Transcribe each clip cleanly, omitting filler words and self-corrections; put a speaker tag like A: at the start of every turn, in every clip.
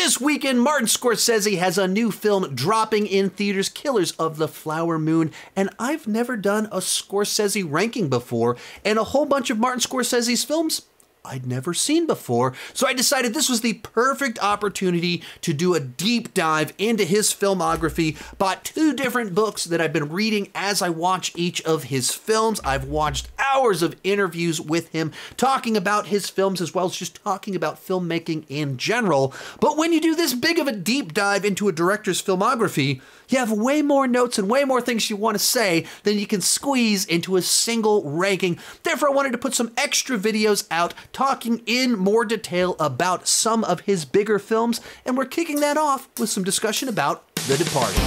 A: This weekend, Martin Scorsese has a new film dropping in theaters, Killers of the Flower Moon, and I've never done a Scorsese ranking before, and a whole bunch of Martin Scorsese's films I'd never seen before, so I decided this was the perfect opportunity to do a deep dive into his filmography. Bought 2 different books that I've been reading as I watch each of his films. I've watched hours of interviews with him talking about his films as well as just talking about filmmaking in general. But when you do this big of a deep dive into a director's filmography, you have way more notes and way more things you want to say than you can squeeze into a single ranking. Therefore, I wanted to put some extra videos out talking in more detail about some of his bigger films, and we're kicking that off with some discussion about The Departed.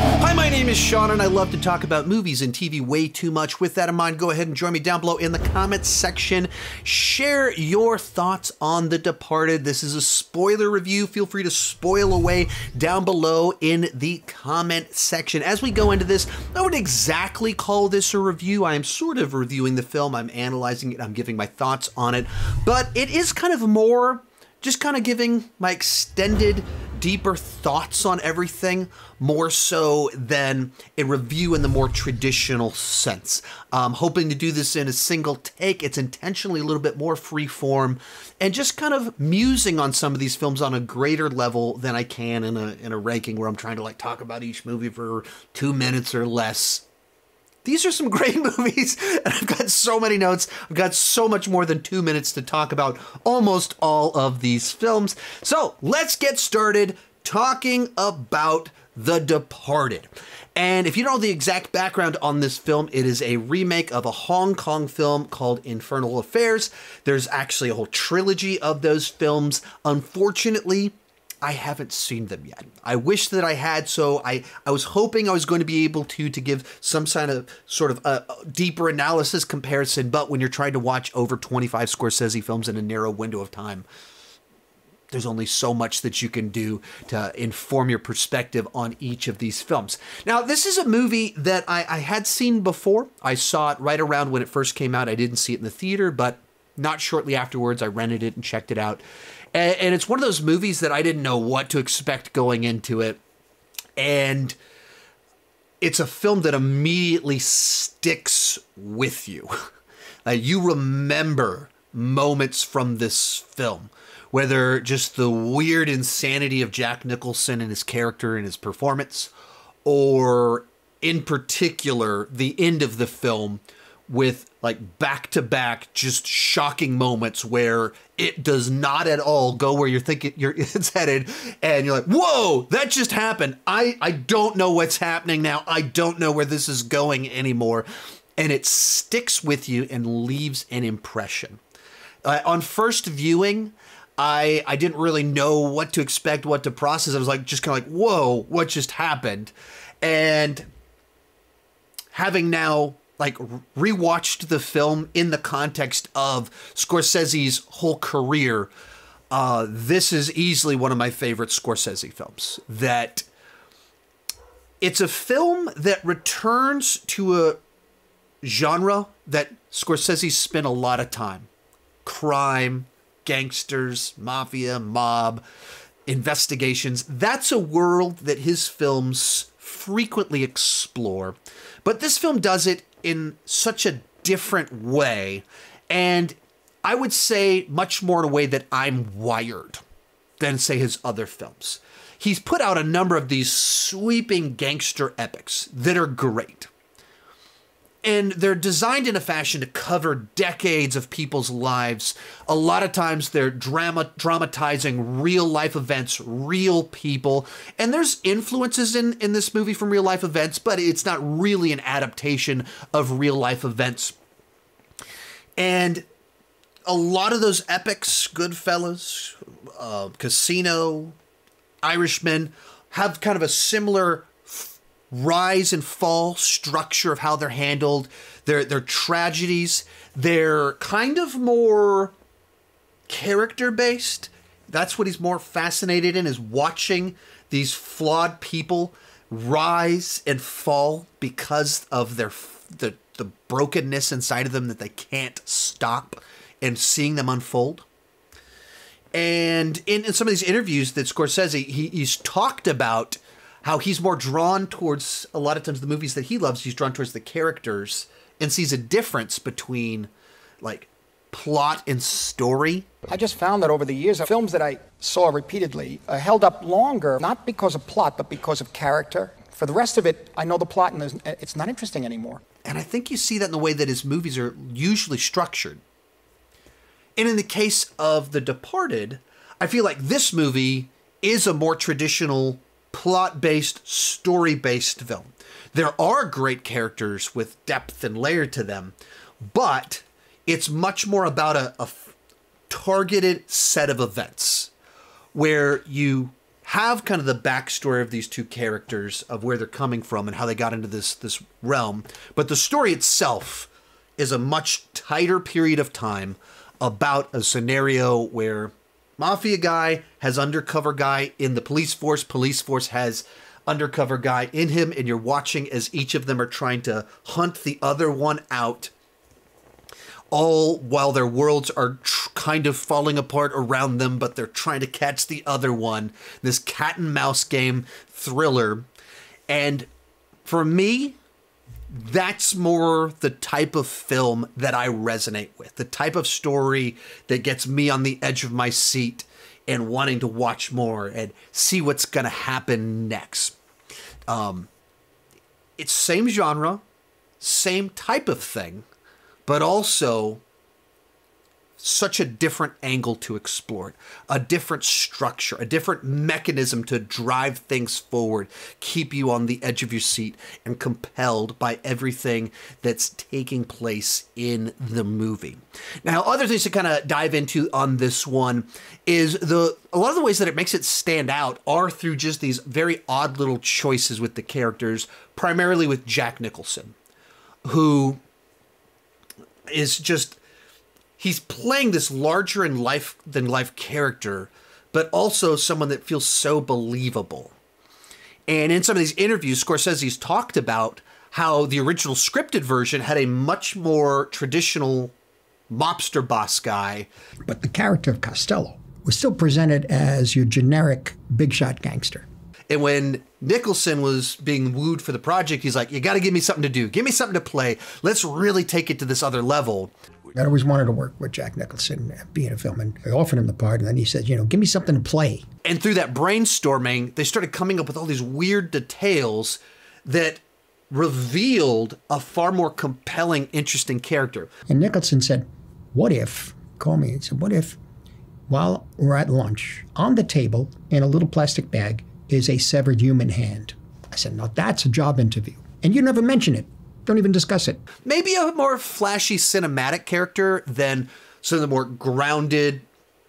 A: Hi, my name is Sean, and I love to talk about movies and TV way too much. With that in mind, go ahead and join me down below in the comments section. Share your thoughts on The Departed. This is a spoiler review. Feel free to spoil away down below in the comment section. As we go into this, I wouldn't exactly call this a review. I am sort of reviewing the film. I'm analyzing it. I'm giving my thoughts on it. But it is kind of more just kind of giving my extended, deeper thoughts on everything, more so than a review in the more traditional sense. I'm hoping to do this in a single take. It's intentionally a little bit more freeform and just kind of musing on some of these films on a greater level than I can in a ranking where I'm trying to like talk about each movie for 2 minutes or less. These are some great movies, and I've got so many notes. I've got so much more than 2 minutes to talk about almost all of these films. So let's get started talking about The Departed. And if you don't know the exact background on this film, it is a remake of a Hong Kong film called Infernal Affairs. There's actually a whole trilogy of those films. Unfortunately, I haven't seen them yet. I wish that I had, so I was hoping I was going to be able to give some kind of sort of a deeper analysis comparison, but when you're trying to watch over 25 Scorsese films in a narrow window of time, there's only so much that you can do to inform your perspective on each of these films. Now, this is a movie that I had seen before. I saw it right around when it first came out. I didn't see it in the theater, but not shortly afterwards, I rented it and checked it out. And it's one of those movies that I didn't know what to expect going into it. And it's a film that immediately sticks with you. You remember moments from this film, whether just the weird insanity of Jack Nicholson and his character and his performance, or in particular, the end of the film with like back-to-back just shocking moments where it does not at all go where you're thinking it's headed, and you're like, whoa, that just happened. I don't know what's happening now. I don't know where this is going anymore. And it sticks with you and leaves an impression. On first viewing, I didn't really know what to expect, what to process. I was like, just kind of like, whoa, what just happened? And having now like rewatched the film in the context of Scorsese's whole career, this is easily one of my favorite Scorsese films. That it's a film that returns to a genre that Scorsese spent a lot of time. Crime, gangsters, mafia, mob, investigations. That's a world that his films frequently explore. But this film does it in such a different way, and I would say much more in a way that I'm wired than, say, his other films. He's put out a number of these sweeping gangster epics that are great. And they're designed in a fashion to cover decades of people's lives. A lot of times they're dramatizing real life events, real people. And there's influences in this movie from real life events, but it's not really an adaptation of real life events. And a lot of those epics, Goodfellas, Casino, Irishman, have kind of a similar rise and fall structure of how they're handled. They're tragedies. They're kind of more character-based. That's what he's more fascinated in, is watching these flawed people rise and fall because of the brokenness inside of them that they can't stop and seeing them unfold. And in some of these interviews that Scorsese, he's talked about how he's more drawn towards, a lot of times the movies that he loves, he's drawn towards the characters and sees a difference between like plot and story.
B: I just found that over the years, films that I saw repeatedly held up longer, not because of plot, but because of character. For the rest of it, I know the plot and it's not interesting anymore.
A: And I think you see that in the way that his movies are usually structured. And in the case of The Departed, I feel like this movie is a more traditional plot-based, story-based film. There are great characters with depth and layer to them, but it's much more about a targeted set of events where you have kind of the backstory of these two characters, of where they're coming from and how they got into this realm. But the story itself is a much tighter period of time about a scenario where mafia guy has undercover guy in the police force has undercover guy in him, and you're watching as each of them are trying to hunt the other one out, all while their worlds are kind of falling apart around them, but they're trying to catch the other one. This cat and mouse game thriller. And for me, that's more the type of film that I resonate with, the type of story that gets me on the edge of my seat and wanting to watch more and see what's going to happen next. It's same genre, same type of thing, but also such a different angle to explore it, a different structure, a different mechanism to drive things forward, keep you on the edge of your seat and compelled by everything that's taking place in the movie. Now, other things to kind of dive into on this one is a lot of the ways that it makes it stand out are through just these very odd little choices with the characters, primarily with Jack Nicholson, who is just, he's playing this larger than life character, but also someone that feels so believable. And in some of these interviews, Scorsese's talked about how the original scripted version had a much more traditional mobster boss guy.
C: But the character of Costello was still presented as your generic big shot gangster.
A: And when Nicholson was being wooed for the project, he's like, you got to give me something to do. Give me something to play. Let's really take it to this other level.
C: I always wanted to work with Jack Nicholson, be in a film, and I offered him the part, and then he said, you know, give me something to play.
A: And through that brainstorming, they started coming up with all these weird details that revealed a far more compelling, interesting character.
C: And Nicholson said, what if, call me, and said, what if, while we're at lunch, on the table, in a little plastic bag, is a severed human hand? I said, no, that's a job interview. And you never mention it. Don't even discuss it.
A: Maybe a more flashy cinematic character than some of the more grounded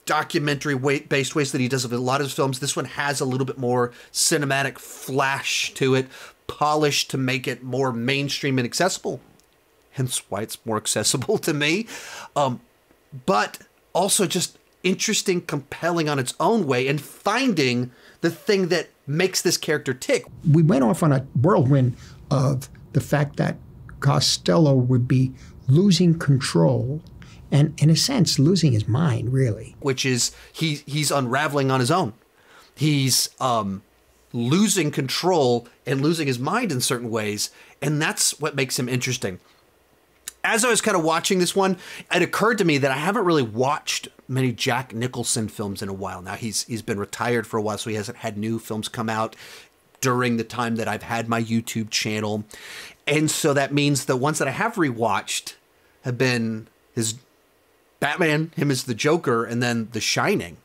A: documentary-based ways that he does with a lot of his films. This one has a little bit more cinematic flash to it, polished to make it more mainstream and accessible. Hence why it's more accessible to me. But also just interesting, compelling on its own way, and finding the thing that makes this character tick.
C: We went off on a whirlwind of the fact that Costello would be losing control and, in a sense, losing his mind, really.
A: Which is, he's unraveling on his own. He's losing control and losing his mind in certain ways, and that's what makes him interesting. As I was kind of watching this one, it occurred to me that I haven't really watched many Jack Nicholson films in a while now. He's been retired for a while, so he hasn't had new films come out during the time that I've had my YouTube channel. And so that means the ones that I have rewatched have been his Batman, him as the Joker, and then The Shining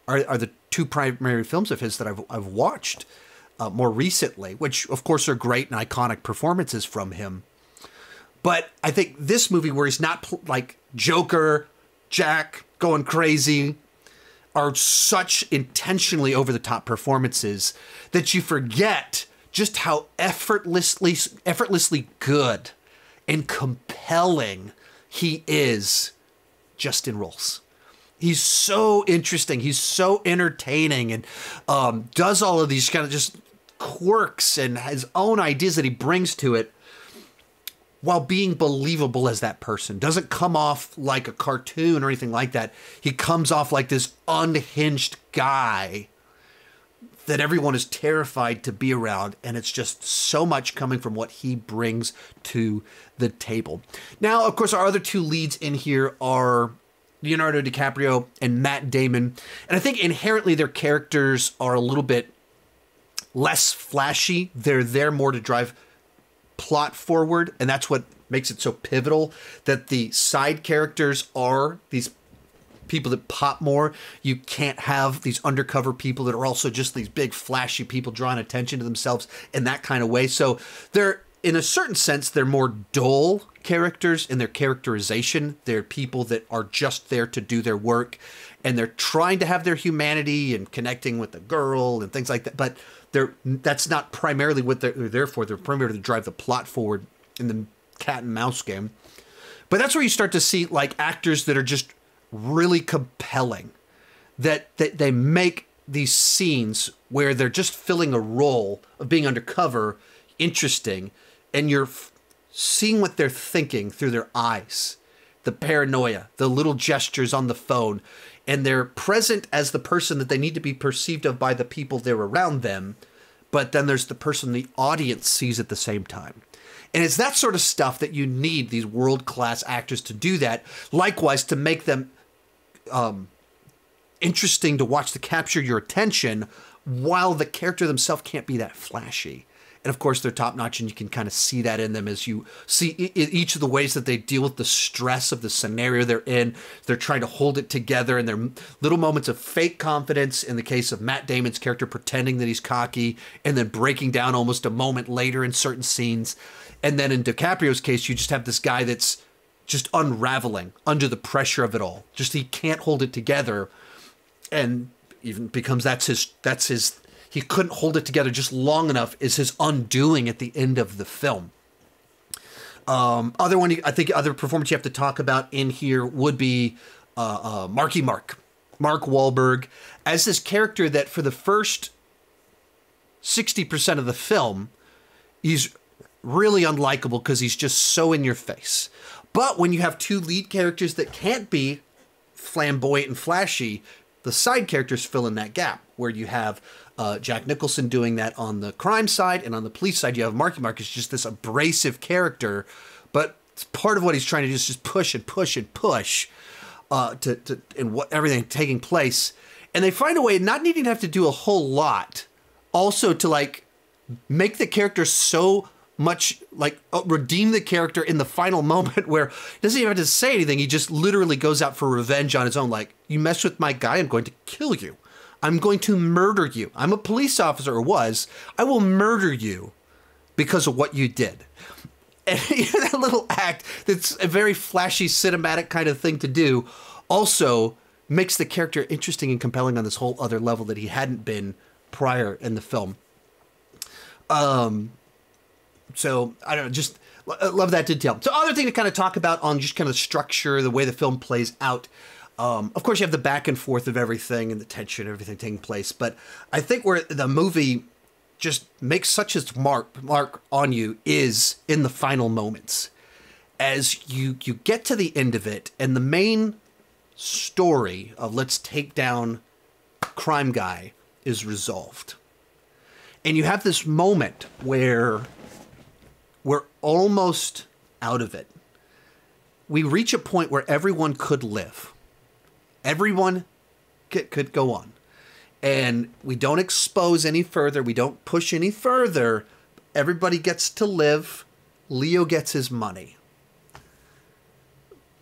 A: are the two primary films of his that I've watched more recently, which of course are great and iconic performances from him. But I think this movie, where he's not like Joker, Jack, going crazy, are such intentionally over-the-top performances that you forget just how effortlessly good and compelling he is just in roles. He's so interesting. He's so entertaining, and does all of these kind of just quirks and his own ideas that he brings to it. while being believable as that person. Doesn't come off like a cartoon or anything like that. He comes off like this unhinged guy that everyone is terrified to be around, and it's just so much coming from what he brings to the table. Now, of course, our other two leads in here are Leonardo DiCaprio and Matt Damon, and I think inherently their characters are a little bit less flashy. They're there more to drive plot forward, and that's what makes it so pivotal, that the side characters are these people that pop more. You can't have these undercover people that are also just these big flashy people drawing attention to themselves in that kind of way. So they're, in a certain sense, they're more dull characters in their characterization. They're people that are just there to do their work, and they're trying to have their humanity and connecting with the girl and things like that, but that's not primarily what they're there for. They're primarily to drive the plot forward in the cat and mouse game. But that's where you start to see like actors that are just really compelling, that they make these scenes where they're just filling a role of being undercover interesting, and you're seeing what they're thinking through their eyes, the paranoia, the little gestures on the phone, and they're present as the person that they need to be perceived of by the people they're around them, but then there's the person the audience sees at the same time. And it's that sort of stuff that you need these world-class actors to do that. Likewise, to make them interesting to watch, to capture your attention, while the character themselves can't be that flashy. And of course, they're top-notch, and you can kind of see that in them as you see each of the ways that they deal with the stress of the scenario they're in. They're trying to hold it together, and there are little moments of fake confidence in the case of Matt Damon's character pretending that he's cocky and then breaking down almost a moment later in certain scenes. And then in DiCaprio's case, you just have this guy that's just unraveling under the pressure of it all. Just he can't hold it together, and even becomes that's his he couldn't hold it together just long enough is his undoing at the end of the film. Other one, I think other performance you have to talk about in here would be Mark Wahlberg, as this character that for the first 60% of the film, he's really unlikable because he's just so in your face. But when you have two lead characters that can't be flamboyant and flashy, the side characters fill in that gap, where you have Jack Nicholson doing that on the crime side, and on the police side, you have Marky Mark is just this abrasive character, but part of what he's trying to do is just push and push and push and what everything taking place. And they find a way, not needing to have to do a whole lot, also to like make the character so much like redeem the character in the final moment, where he doesn't even have to say anything. He just literally goes out for revenge on his own. Like, you mess with my guy, I'm going to kill you. I'm going to murder you. I'm a police officer, or was. I will murder you because of what you did. And that little act that's a very flashy, cinematic kind of thing to do also makes the character interesting and compelling on this whole other level that he hadn't been prior in the film. So, I don't know, just love that detail. So, other thing to kind of talk about on just kind of the structure, the way the film plays out. Of course, you have the back and forth of everything and the tension and everything taking place. But I think where the movie just makes such its mark on you is in the final moments. As you get to the end of it, and the main story of let's take down crime guy is resolved. And you have this moment where we're almost out of it. We reach a point where everyone could live. Everyone could go on. And we don't expose any further. We don't push any further. Everybody gets to live. Leo gets his money.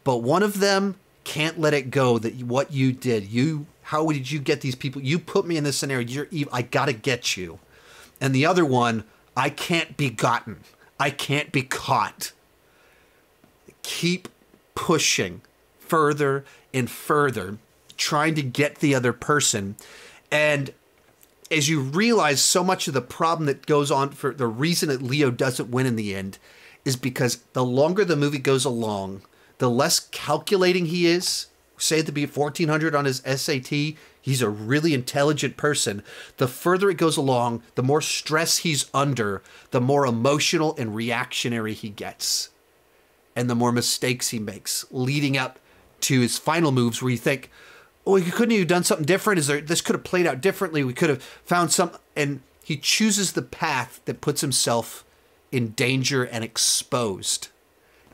A: But one of them can't let it go that what you did. How did you get these people? You put me in this scenario. You're evil. I got to get you. And the other one, I can't be gotten. I can't be caught. Keep pushing further and further, trying to get the other person. And as you realize, so much of the problem that goes on, for the reason that Leo doesn't win in the end, is because the longer the movie goes along, the less calculating he is. Say to be 1400 on his SAT, he's a really intelligent person. The further it goes along, the more stress he's under, the more emotional and reactionary he gets. and the more mistakes he makes leading up to his final moves where you think, oh, couldn't you have done something different? This could have played out differently. We could have found some, and he chooses the path that puts himself in danger and exposed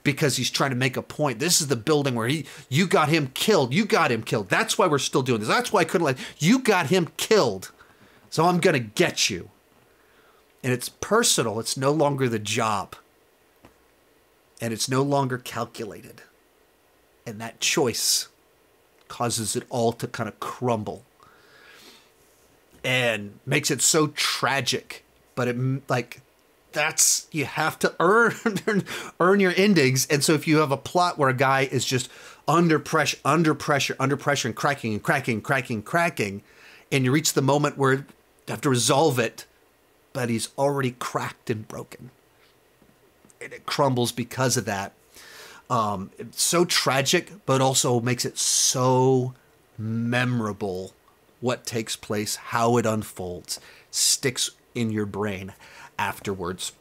A: because he's trying to make a point. This is the building where you got him killed. You got him killed. That's why we're still doing this. That's why I couldn't let you got him killed. So I'm going to get you. And it's personal. It's no longer the job. And it's no longer calculated. And that choice causes it all to kind of crumble. And makes it so tragic. But it, like, that's, you have to earn your endings. And so if you have a plot where a guy is just under pressure, and cracking, and you reach the moment where you have to resolve it, but he's already cracked and broken. And it crumbles because of that. It's so tragic, but also makes it so memorable what takes place, how it unfolds, sticks in your brain afterwards.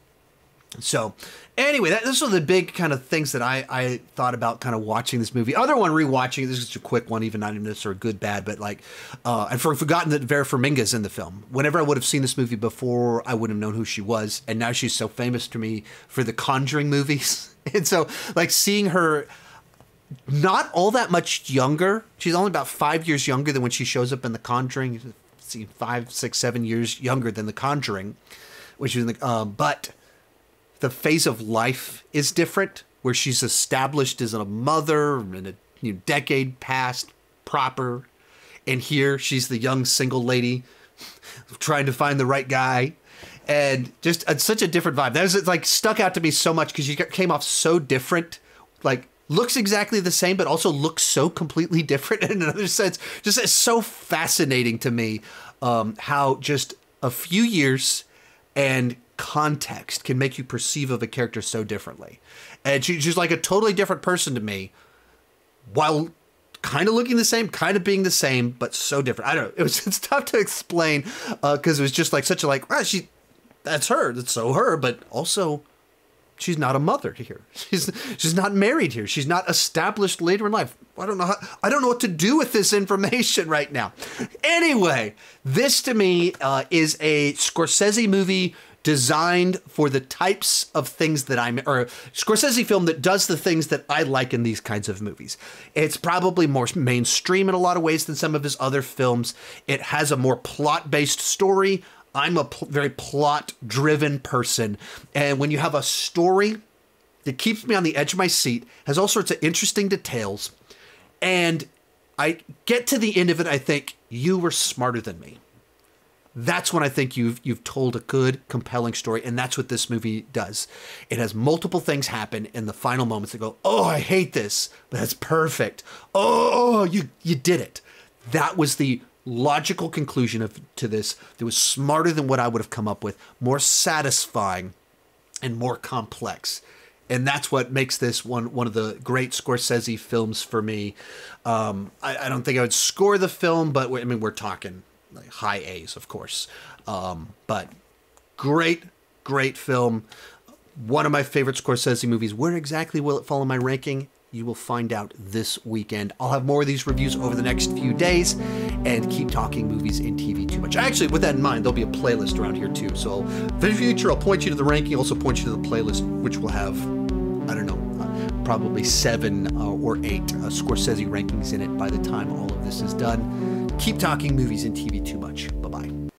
A: So anyway, those are the big kind of things that I thought about kind of watching this movie. Other one, rewatching, this is just a quick one, even not even necessarily good, bad, but like, I'd forgotten that Vera Farmiga is in the film. Whenever I would have seen this movie before, I wouldn't have known who she was. And now she's so famous to me for the Conjuring movies. And so like seeing her not all that much younger, she's only about 5 years younger than when she shows up in the Conjuring, 5, 6, 7 years younger than the Conjuring, which is in the, but the phase of life is different, where she's established as a mother and a decade past proper. And here she's the young single lady trying to find the right guy. And just such a different vibe. That was like stuck out to me so much because she came off so different, like looks exactly the same, but also looks so completely different in another sense. Just it's so fascinating to me how just a few years and context can make you perceive of a character so differently. And she's like a totally different person to me while kind of looking the same, kind of being the same, but so different. I don't know. It's tough to explain because it was just like such a like, that's her, that's so her, but also she's not a mother here. She's not married here. She's not established later in life. I don't know what to do with this information right now. Anyway, this to me is a Scorsese movie designed for the types of things that or Scorsese film that does the things that I like in these kinds of movies. It's probably more mainstream in a lot of ways than some of his other films. It has a more plot-based story. I'm a very plot-driven person. And when you have a story that keeps me on the edge of my seat, has all sorts of interesting details, and I get to the end of it, I think, you were smarter than me. That's when I think you've told a good, compelling story, and that's what this movie does. It has multiple things happen in the final moments that go, oh, I hate this, but that's perfect. Oh, you did it. That was the logical conclusion to this. That was smarter than what I would have come up with, more satisfying and more complex. And that's what makes this one of the great Scorsese films for me. I don't think I would score the film, but I mean, we're talking like high A's, of course. But great film. One of my favorite Scorsese movies. Where exactly will it fall in my ranking? You will find out this weekend. I'll have more of these reviews over the next few days and keep talking movies and TV too much. Actually, with that in mind, there'll be a playlist around here too. So in the future, I'll point you to the ranking, also point you to the playlist, which will have, I don't know, probably 7 or 8 Scorsese rankings in it by the time all of this is done. Keep talking movies and TV too much. Bye-bye.